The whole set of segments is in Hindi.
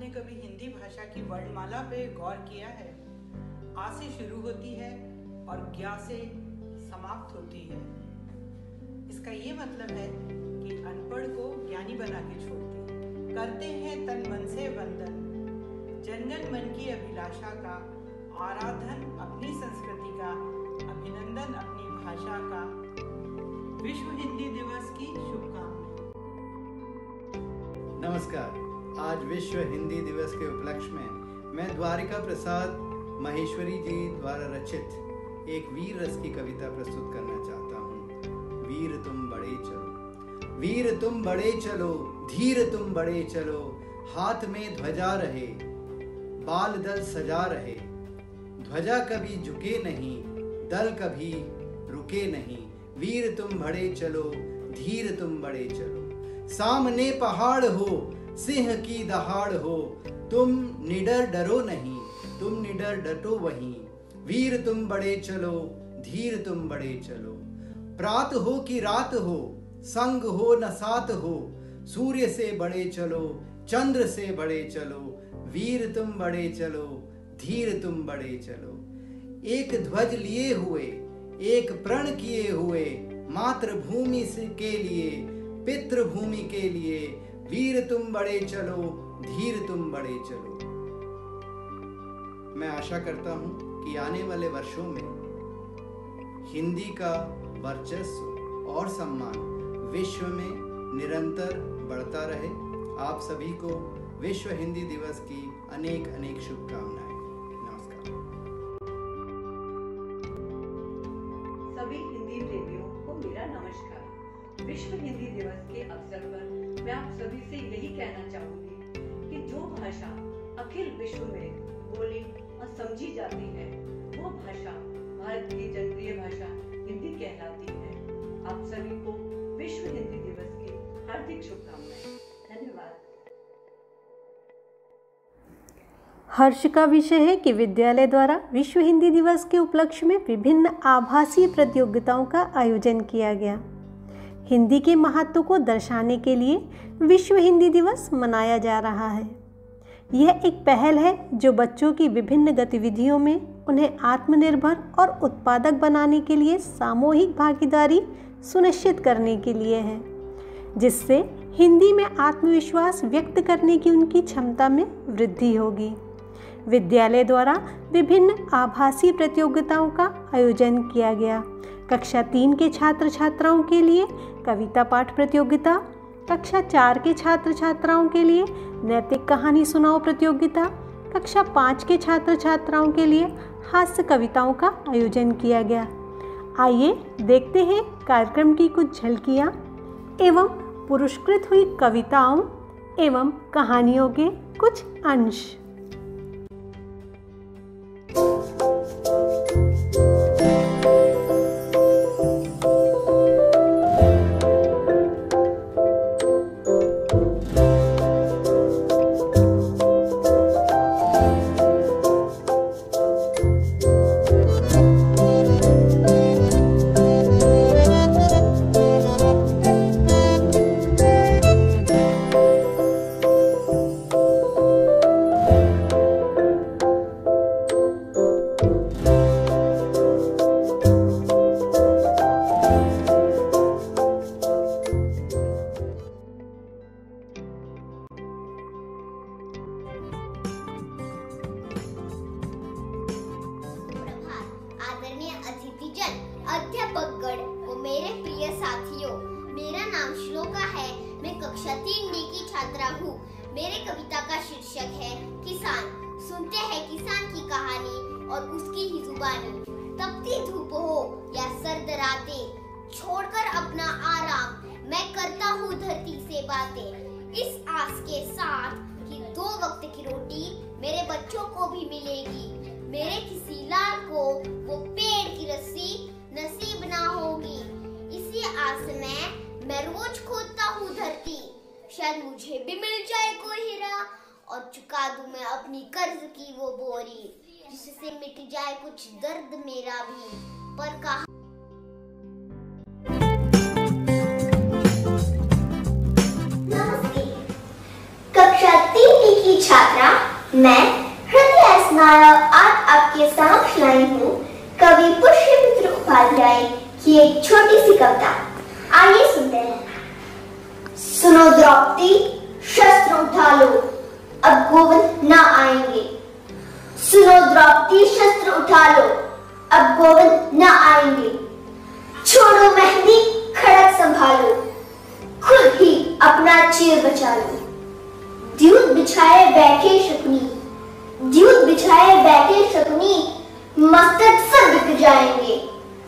आपने कभी हिंदी भाषा की वर्णमाला पे गौर किया है? आ से शुरू होती है और ज्ञा से समाप्त होती है। इसका ये मतलब है कि अनपढ़ को ज्ञानी बना के छोड़ती है। करते हैं तन मन से वंदन, जनगण मन की अभिलाषा का, आराधन अपनी संस्कृति का, अभिनंदन अपनी भाषा का। विश्व हिंदी दिवस की शुभकामनाएं। नमस्कार। आज विश्व हिंदी दिवस के उपलक्ष्य में मैं द्वारिका प्रसाद महेश्वरी जी द्वारा रचित एक वीर रस की कविता प्रस्तुत करना चाहता हूँ। वीर तुम बड़े चलो, वीर तुम बड़े चलो, धीर तुम बड़े चलो, हाथ में ध्वजा रहे, बाल दल सजा रहे, ध्वजा कभी झुके नहीं, दल कभी रुके नहीं। वीर तुम बड़े चलो, धीर तुम बड़े चलो, सामने पहाड़ हो, सिंह की दहाड़ हो, तुम निडर डरो नहीं, तुम निडर डटो वहीं। वीर तुम बड़े चलो, धीर तुम बड़े चलो, प्रात हो कि रात हो, संग हो न साथ हो, सूर्य से बड़े चलो, चंद्र से बड़े चलो। वीर तुम बड़े चलो, धीर तुम बड़े चलो, एक ध्वज लिए हुए, एक प्रण किए हुए, मातृभूमि के लिए, पितृभूमि के लिए। वीर तुम बड़े चलो, धीर तुम बड़े चलो। मैं आशा करता हूं कि आने वाले वर्षों में हिंदी का वर्चस्व और सम्मान विश्व में निरंतर बढ़ता रहे। आप सभी को विश्व हिंदी दिवस की अनेक अनेक शुभकामनाएं। नमस्कार। सभी हिंदी प्रेमियों को मेरा नमस्कार। विश्व हिंदी दिवस के अवसर पर मैं आप सभी से यही कहना चाहूंगी कि जो भाषा अखिल विश्व में बोली और समझी जाती है वो भाषा भारत की जनप्रिय भाषा हिंदी कहलाती है। आप सभी को विश्व हिंदी दिवस की हार्दिक शुभकामनाएं। धन्यवाद। हर्ष का विषय है कि विद्यालय द्वारा विश्व हिंदी दिवस के उपलक्ष्य में विभिन्न आभासी प्रतियोगिताओं का आयोजन किया गया। हिंदी के महत्व को दर्शाने के लिए विश्व हिंदी दिवस मनाया जा रहा है। यह एक पहल है जो बच्चों की विभिन्न गतिविधियों में उन्हें आत्मनिर्भर और उत्पादक बनाने के लिए सामूहिक भागीदारी सुनिश्चित करने के लिए है, जिससे हिंदी में आत्मविश्वास व्यक्त करने की उनकी क्षमता में वृद्धि होगी। विद्यालय द्वारा विभिन्न आभासी प्रतियोगिताओं का आयोजन किया गया। कक्षा 3 के छात्र छात्राओं के लिए कविता पाठ प्रतियोगिता, कक्षा 4 के छात्र छात्राओं के लिए नैतिक कहानी सुनाओ प्रतियोगिता, कक्षा 5 के छात्र छात्राओं के लिए हास्य कविताओं का आयोजन किया गया। आइए देखते हैं कार्यक्रम की कुछ झलकियाँ एवं पुरस्कृत हुई कविताओं एवं कहानियों के कुछ अंश। अध्यापकगण व मेरे प्रिय साथियों, मेरा नाम श्लोका है। मैं कक्षा 3D की छात्रा हूँ। मेरे कविता का शीर्षक है किसान। सुनते हैं किसान की कहानी और उसकी ही जुबानी। तपती धूप हो या सर्द रातें, छोड़कर अपना आराम मैं करता हूँ धरती से बातें। इस आस के साथ कि 2 वक्त की रोटी मेरे बच्चों को भी मिलेगी। मेरे किसी लाल को वो पेड़ की रस्सी नसीब ना होगी। इसी आस में मैं रोज खोदता हूँ धरती, शायद मुझे भी मिल जाए कोई हीरा और चुका दूं मैं अपनी कर्ज की वो बोरी, जिससे मिट जाए कुछ दर्द मेरा भी। पर कहा कक्षा 3 की छात्रा, मैं हृदय स्नाया आज आपके समक्ष लाई हूँ कवि पुष्यमित्र उपाध्याय की एक छोटी सी कविता। आइए सुनते हैं। सुनो द्रौपदी, शस्त्र उठा लो, अब गोविंद न आएंगे। सुनो द्रौपदी, शस्त्र उठा लो, अब गोविंद न आएंगे। छोड़ो मेहंदी, खड़क संभालो, खुद ही अपना चीर बचा लो। द्यूत बिछाए बैठे शकुनी, द्यूत बिछाए बैठे शकुनी, मस्तक सब बिक जाएंगे।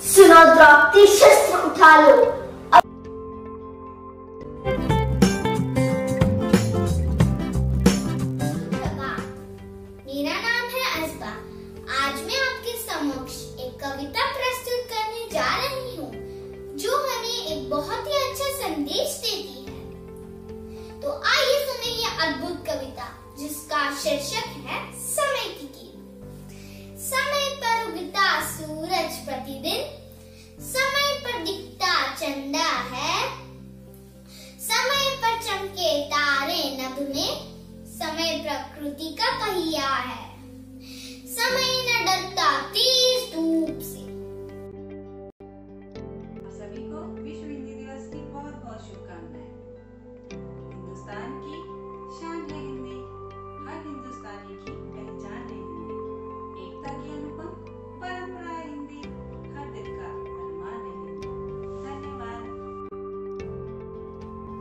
सुनो द्रौपदी, शस्त्र उठा लो। मेरा नाम है अस्बा। आज मैं आपके समक्ष एक कविता प्रस्तुत करने जा रही हूँ जो हमें एक बहुत ही अच्छा संदेश देती है। तो आइए सुने ये अद्भुत कविता जिसका शीर्षक है समय की कीमत। समय पर उगता सूरज प्रतिदिन, समय पर दिखता चंदा है, समय पर चमके तारे नभ में, समय प्रकृति का पहिया है, समय न डरता तेज धूप से। सभी को विश्व हिंदी दिवस की बहुत बहुत शुभकामनाएं। हिंदुस्तान की शान है हिंदी, हर हिंदुस्तानी की पहचान है हिंदी, एकता की अनुपम परंपरा है हिंदी, हर दिल का अरमान है हिंदी। धन्यवाद।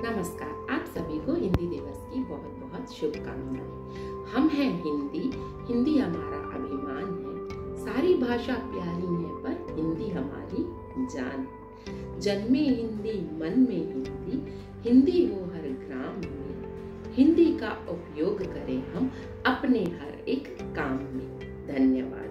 नमस्कार, आप सभी को हिंदी दिवस की बहुत बहुत शुभकामनाएं। हम हैं हिंदी, हिंदी हमारा अभिमान है। सारी भाषा प्यारी है पर हिंदी हमारी जान। जन्मे हिंदी, मन में हिंदी, हिंदी हो हर ग्राम में। हिंदी का उपयोग करें हम अपने हर एक काम में। धन्यवाद।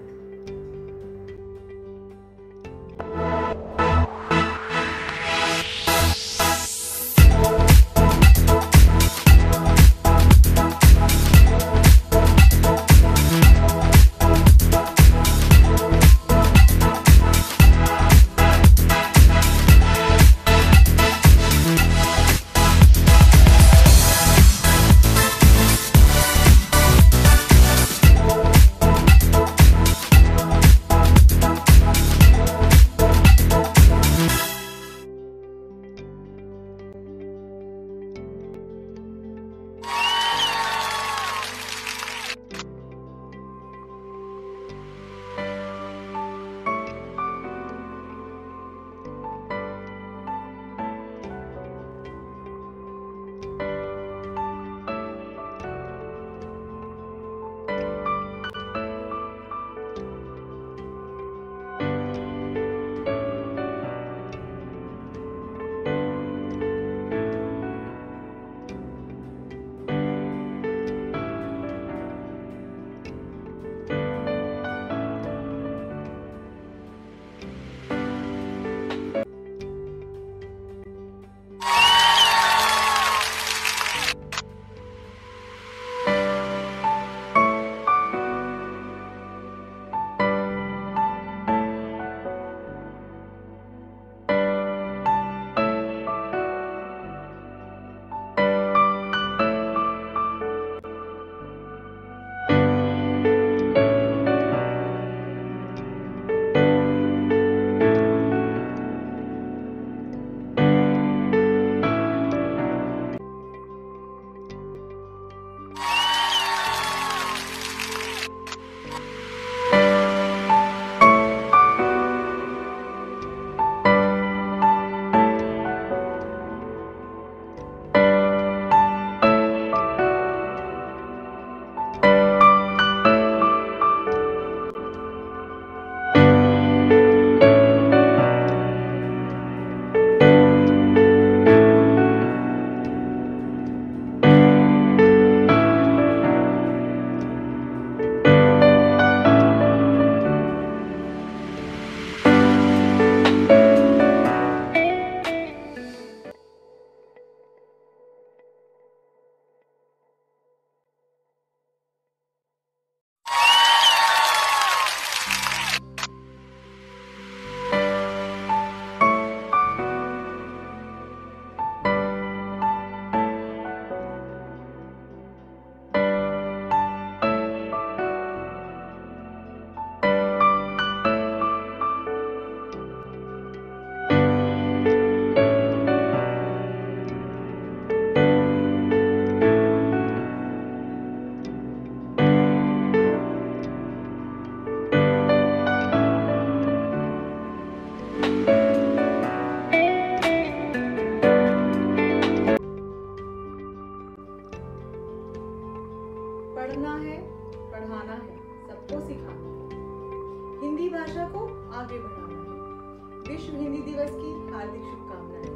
आगे बढ़ाना है। विश्व हिंदी दिवस की हार्दिक शुभकामनाएं।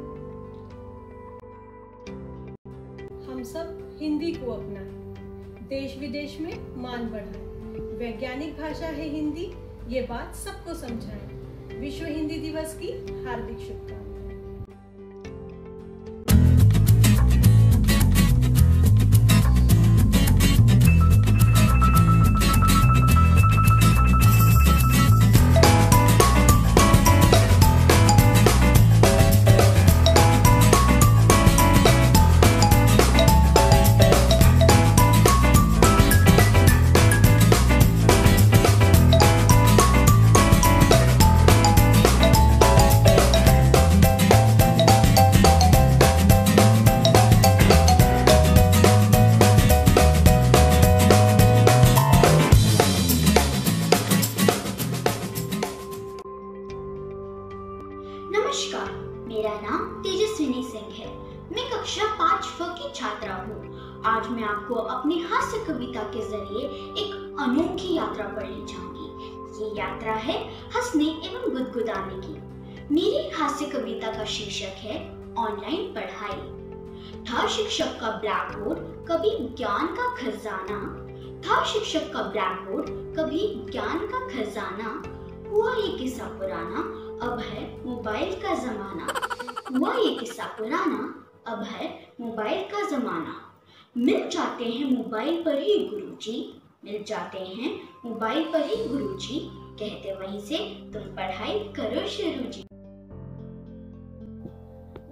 हम सब हिंदी को अपनाएं, देश विदेश में मान बढ़ाएं। वैज्ञानिक भाषा है हिंदी, ये बात सबको समझाएं। विश्व हिंदी दिवस की हार्दिक शुभकामनाएं। नमस्कार, मेरा नाम तेजस्विनी सिंह है। मैं कक्षा 5वीं की छात्रा हूँ। आज मैं आपको अपनी हास्य कविता के जरिए एक अनोखी यात्रा पर ले जाऊंगी। ये यात्रा है हंसने एवं गुदगुदाने की। मेरी हास्य कविता का शीर्षक है ऑनलाइन पढ़ाई। था शिक्षक का ब्लैक बोर्ड कभी ज्ञान का खजाना, था शिक्षक का ब्लैक बोर्ड कभी ज्ञान का खजाना। हुआ ये किस्सा पुराना, अब है मोबाइल का जमाना। हुआ ये किस्सा पुराना, अब है मोबाइल का जमाना। मिल जाते हैं मोबाइल पर ही गुरुजी, मिल जाते हैं मोबाइल पर ही गुरुजी। कहते वहीं से तुम पढ़ाई करो शुरू जी।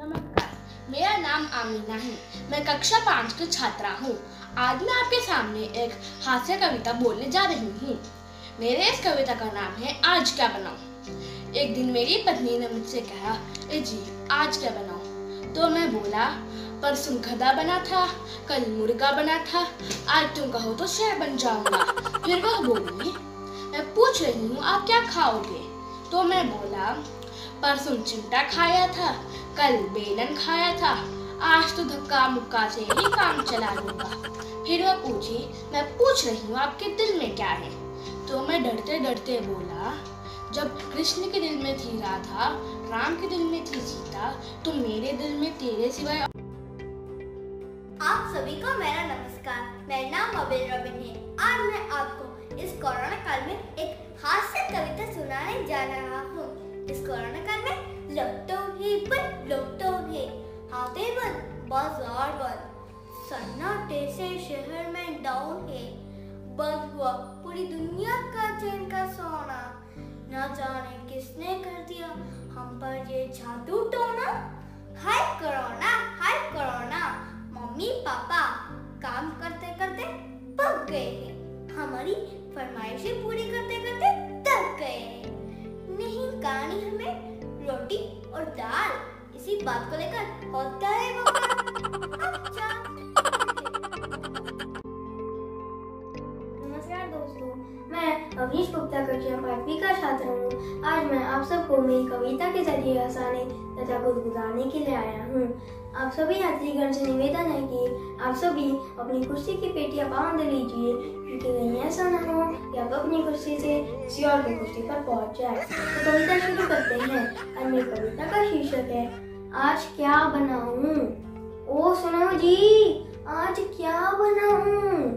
नमस्कार, मेरा नाम आमीना है। मैं कक्षा 5 की छात्रा हूँ। आज मैं आपके सामने एक हास्य कविता बोलने जा रही हूँ। मेरे इस कविता का नाम है आज क्या बनाऊं। एक दिन मेरी पत्नी ने मुझसे कहा, ए जी आज क्या बनाऊं? तो मैं बोला, परसों गधा बना था, कल मुर्गा बना था, आज तुम कहो तो शेर बन जाऊंगा। फिर वह बोली, मैं पूछ रही हूँ आप क्या खाओगे? तो मैं बोला, परसों चिमटा खाया था, कल बेलन खाया था, आज तो धक्का मुक्का से ही काम चला लूंगा। फिर वह पूछी, मैं पूछ रही हूँ आपके दिल में क्या है? तो मैं डरते डरते बोला, जब कृष्ण के दिल में थी राधा, राम के दिल में थी सीता, तो मेरे दिल में तेरे सिवाय। आप सभी को मेरा नमस्कार। मेरा नाम अबिल रबिन है। आज मैं आपको इस कोरोना काल में एक हास्य कविता सुनाने जा रहा हूँ। इस कोरोना काल में लोग तो है, हाथे बंद, बाजार बंद, सन्नाटे से शहर में डाउन है। बंद हुआ पूरी दुनिया का चैन का सोना, ना जाने किसने कर दिया हम पर ये जादू टोना। हाय कोरोना, मम्मी पापा काम करते करते पक गए हैं, हमारी फरमाइशें पूरी करते करते थक गए हैं। नहीं कहानी हमें रोटी और दाल, इसी बात को लेकर होता है नमस्कार दोस्तों, मैं अवनीश गुप्ता कक्षा 5वीं का छात्र हूँ। आज मैं आप सबको मेरी कविता के जरिए हंसाने तथा गुदगुदाने के लिए आया हूँ। आप सभी यात्रीगण से निवेदन है कि आप सभी अपनी कुर्सी की पेटियां बांध लीजिए, क्योंकि कहीं ऐसा न हो कि आप अपनी कुर्सी से किसी और की कुर्सी पर पहुँच जाए। तो कविता शुरू करते हैं। और मेरी कविता का शीर्षक है आज क्या बनाऊं। ओ सुनो जी, आज क्या बनाऊं?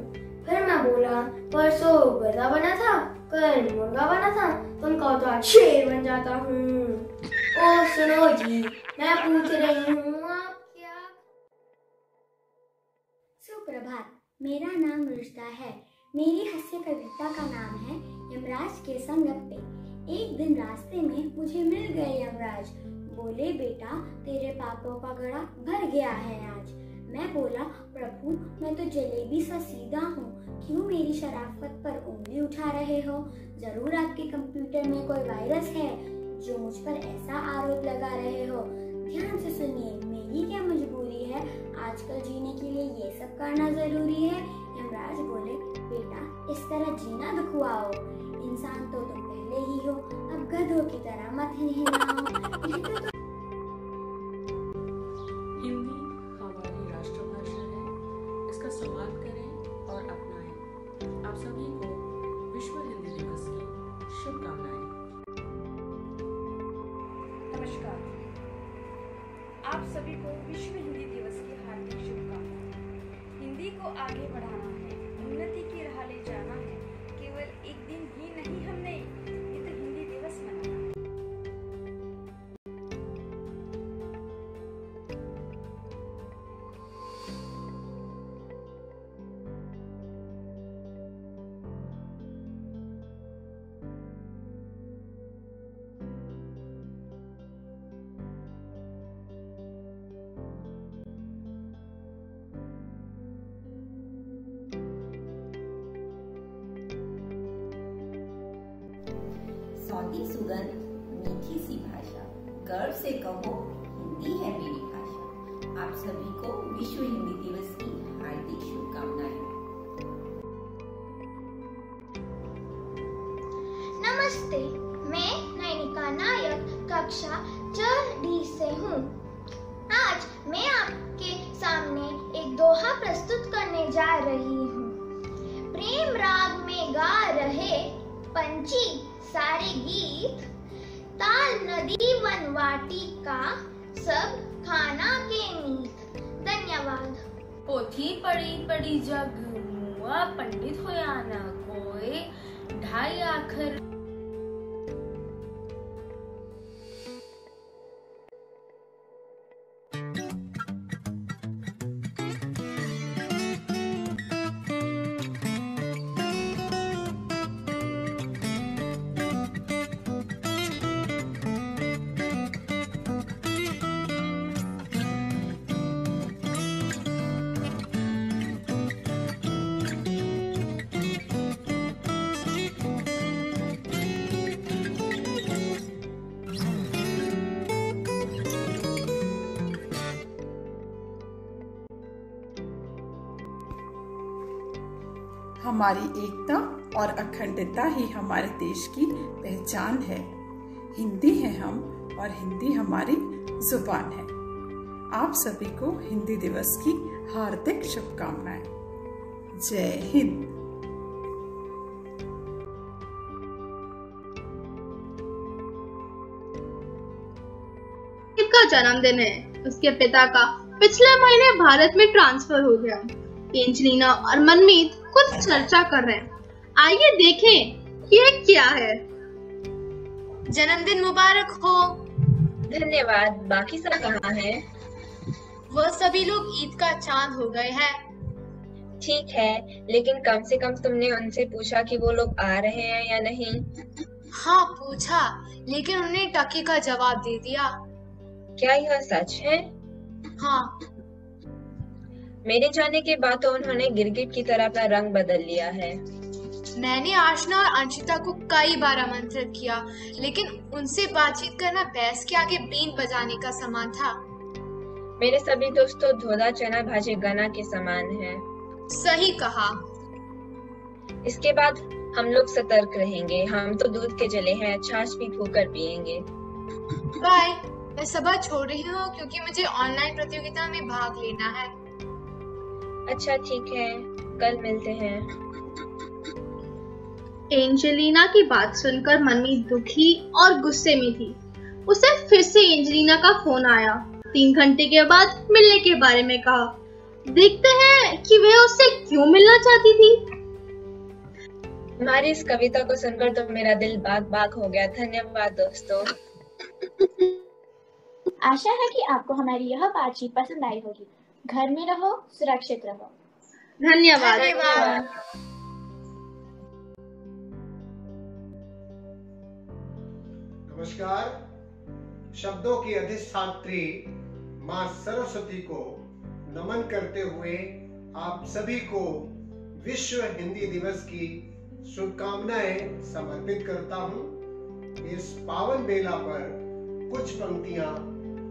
फिर मैं बोला, परसों गधा बना था, कल मुर्गा बना था, तुम कहो तो आज शेर बन जाता हूँ। ओ सुनो जी, मैं पूछ रही हूँ आप क्या। सुप्रभात, मेरा नाम रुश्ता है। मेरी हास्य कविता का नाम है यमराज के संग गप्पे। एक दिन रास्ते में मुझे मिल गए यमराज। बोले, बेटा तेरे पापों का घड़ा भर गया है आज। मैं बोला, प्रभु मैं तो जलेबी सा सीधा हूँ, क्यों मेरी शराफत पर उंगली उठा रहे हो? जरूर आपके कंप्यूटर में कोई वायरस है जो मुझ पर ऐसा आरोप लगा रहे हो। ध्यान से सुनिए, मेरी क्या मजबूरी है, आजकल जीने के लिए ये सब करना जरूरी है। यमराज बोले, बेटा इस तरह जीना दुखवाओ, इंसान तो तुम पहले ही हो, अब गधों की तरह मत हिंदू हिंदी हमारी राष्ट्रभाषा है, इसका सम्मान करें और अपनाएं। आप सभी को विश्व हिंदी दिवस की शुभकामनाएं। नमस्कार। आप सभी को विश्व हिंदी दिवस की हार्दिक शुभकामनाएं। हिंदी को आगे बढ़ाना है, उन्नति की राह ले जाना है। केवल एक दिन ही नहीं हमने ये तो हिंदी दिवस मनाना है। सौंधी सुगंध, मीठी सी भाषा, गर्व से कहो हिंदी है मेरी भाषा। आप सभी को विश्व हिंदी दिवस की हार्दिक शुभकामनाएं। नमस्ते, मैं नैनिका नायक कक्षा 4D से हूँ। आज मैं आपके सामने एक दोहा प्रस्तुत करने जा रही हूँ। प्रेम राग में गा रहे पंछी सारे गीत, ताल नदी वनवाटी का सब खाना के मीत। धन्यवाद। पोथी पढ़ी पढ़ी जग मुआ, पंडित होया न कोई, ढाई आखर। हमारी एकता और अखंडता ही हमारे देश की पहचान है। हिंदी है हम और हिंदी हमारी जुबान है। आप सभी को हिंदी दिवस की हार्दिक शुभकामनाएं। जय हिंद। का जन्मदिन है। उसके पिता का पिछले महीने भारत में ट्रांसफर हो गया। एंजेलिना और मनमीत कुछ चर्चा कर रहे हैं। आइए देखें ये क्या है। जन्मदिन मुबारक हो। धन्यवाद। बाकी सब कहाँ हैं? वो सभी लोग ईद का चांद हो गए हैं। ठीक है, लेकिन कम से कम तुमने उनसे पूछा कि वो लोग आ रहे हैं या नहीं? हाँ पूछा, लेकिन उन्होंने टकी का जवाब दे दिया। क्या यह सच है? हाँ। मेरे जाने के बाद तो उन्होंने गिरगिट की तरह अपना रंग बदल लिया है। मैंने आशना और अंशिता को कई बार आमंत्रित किया, लेकिन उनसे बातचीत करना भैंस के आगे बीन बजाने का समान था। मेरे सभी दोस्तों धोला चना भाजे गना के समान हैं। सही कहा। इसके बाद हम लोग सतर्क रहेंगे। हम तो दूध के जले हैं, छाछ भी फूंकर पिएंगे। बाय। मैं सभा छोड़ रही हूँ क्योंकि मुझे ऑनलाइन प्रतियोगिता में भाग लेना है। अच्छा ठीक है, कल मिलते हैं। एंजेलिना की बात सुनकर मनमीत दुखी और गुस्से में थी। उसे फिर से एंजेलिना का फोन आया। 3 घंटे के बाद मिलने के बारे में कहा। देखते हैं कि वह उससे क्यों मिलना चाहती थी। तुम्हारी इस कविता को सुनकर तो मेरा दिल बाग बाग हो गया। धन्यवाद दोस्तों। आशा है कि आपको हमारी यह बातचीत पसंद आई होगी। घर में रहो, सुरक्षित रहो। धन्यवाद। नमस्कार। शब्दों की अधिष्ठात्री माँ सरस्वती को नमन करते हुए आप सभी को विश्व हिंदी दिवस की शुभकामनाएं समर्पित करता हूँ। इस पावन बेला पर कुछ पंक्तियां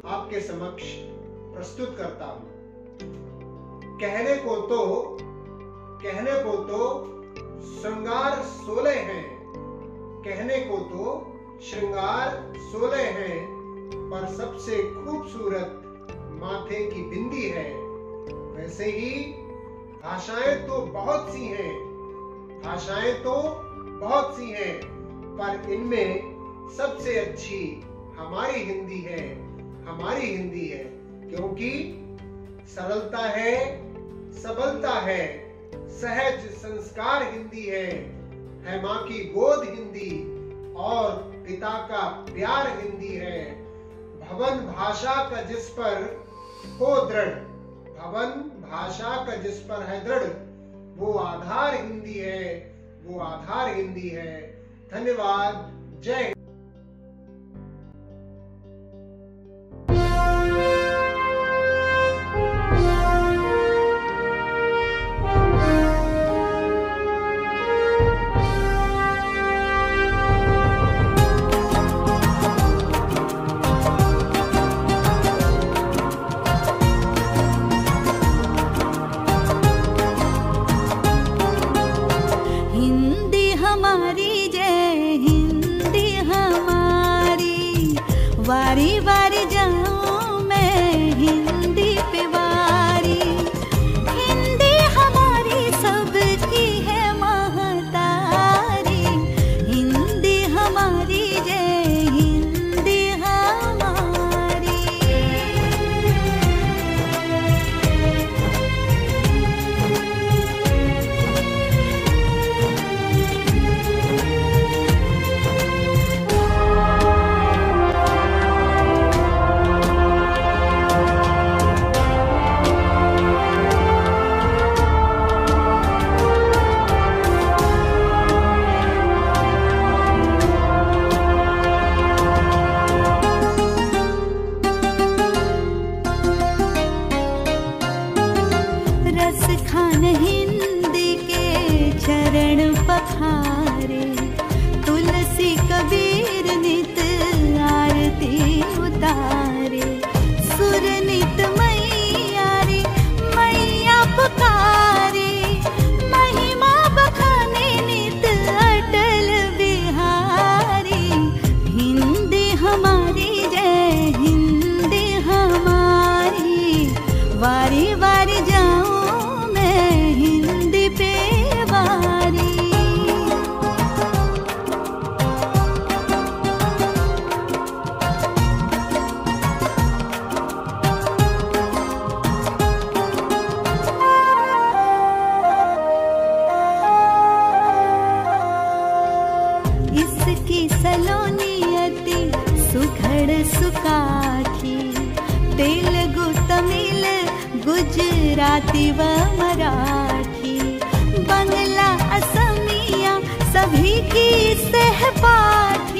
आपके समक्ष प्रस्तुत करता हूँ। कहने को तो श्रृंगार 16 हैं, कहने को तो श्रृंगार 16 हैं, पर सबसे खूबसूरत माथे की बिंदी है। वैसे ही भाषाएं तो बहुत सी हैं, पर इनमें सबसे अच्छी हमारी हिंदी है, हमारी हिंदी है, क्योंकि सरलता है, सबलता है, सहज संस्कार हिंदी है माँ की गोद हिंदी और पिता का प्यार हिंदी है। भवन भाषा का जिस पर हो दृढ़, भवन भाषा का जिस पर है दृढ़, वो आधार हिंदी है, वो आधार हिंदी है। धन्यवाद। जय। वारी वारी जाऊं मैं हिंदी पे वारी, हिंदी हमारी सबकी है महतारी, हिंदी हमारी जय हिंदी हमारी। खान हिंदी के चरण पखारे, तुलसी कबीर नित आरती उतारे, सुर नित मैया रे मैया पुकारे, महिमा बखाने नित अटल बिहारी, हिंदी हमारी जय हिंदी हमारी, वारी वारी जाऊं हिंदी पे वारी। इसकी सलोनियति सुघड़ सुकाखी, तेलुगु तमिल गुजराती व मराठी, बंगला असमिया सभी की सहपाठी।